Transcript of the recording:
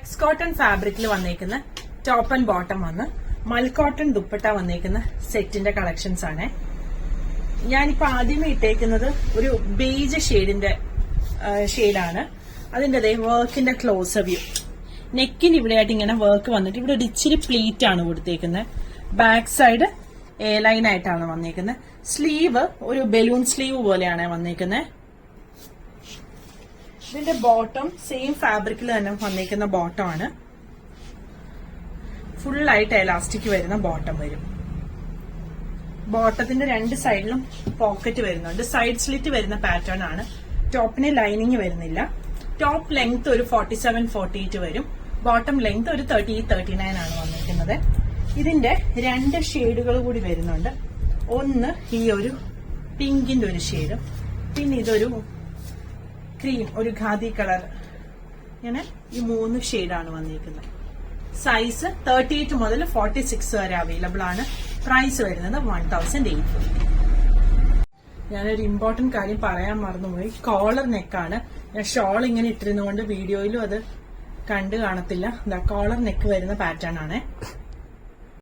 Checks cotton ഫാബ്രിക്കിൽ വന്നേക്കുന്ന top and bottom വന്ന് മൽക്കോട്ടൺ ദുപ്പട്ട വന്നേക്കുന്ന സെറ്റിന്റെ കളക്ഷൻസ് ആണ്. ഞാനിപ്പോ ആദ്യമേ ഇട്ടേക്കുന്നത് ഒരു ബേജ് ഷെയ്ഡാണ്. അതിന്റെ വർക്കിന്റെ ക്ലോസർ വ്യൂ. നെക്കിന് ഇവിടെയായിട്ട് ഇങ്ങനെ വർക്ക് വന്നിട്ട് ഇവിടെ ഒരു ഇച്ചിരി പ്ലീറ്റ് ആണ് കൊടുത്തേക്കുന്നത്. ബാക്ക് സൈഡ് എ ലൈൻ ആയിട്ടാണ് വന്നേക്കുന്നത്. സ്ലീവ് ഒരു ബലൂൺ സ്ലീവ് പോലെയാണ് വന്നേക്കുന്നത്. ഇതിന്റെ ബോട്ടം സെയിം ഫാബ്രിക്കിൽ തന്നെ വന്നേക്കുന്ന ബോട്ടം ആണ്. ഫുള്ളായിട്ട് എലാസ്റ്റിക് വരുന്ന ബോട്ടം വരും. ബോട്ടത്തിന്റെ രണ്ട് സൈഡിലും പോക്കറ്റ് വരുന്നുണ്ട്. സൈഡ് സ്ലിറ്റ് വരുന്ന പാറ്റേൺ ആണ്. ടോപ്പിന് ലൈനിങ് വരുന്നില്ല. ടോപ്പ് ലെങ്ത് ഒരു 47-48 വരും. ബോട്ടം ലെങ്ത് ഒരു 38-39 ആണ് വന്നിരിക്കുന്നത്. ഇതിന്റെ രണ്ട് ഷെയ്ഡുകൾ കൂടി വരുന്നുണ്ട്. ഒന്ന് ഈ ഒരു പിങ്കിന്റെ ഒരു ഷെയ്ഡും പിന്നെ ഇതൊരു ക്രീം, ഒരു ഖാദി കളർ. ഇങ്ങനെ ഈ മൂന്ന് ഷെയ്ഡാണ് വന്നിരിക്കുന്നത്. സൈസ് 38 മുതൽ 46 വരെ അവൈലബിൾ ആണ്. പ്രൈസ് വരുന്നത് 1850. ഞാനൊരു ഇമ്പോർട്ടന്റ് കാര്യം പറയാൻ മറന്നുപോയി. കോളർ നെക്കാണ്. ഞാൻ ഷോൾ ഇങ്ങനെ ഇട്ടിരുന്നുകൊണ്ട് വീഡിയോയിലും അത് കണ്ടു കാണത്തില്ല. കോളർ നെക്ക് വരുന്ന പാറ്റേൺ ആണ്.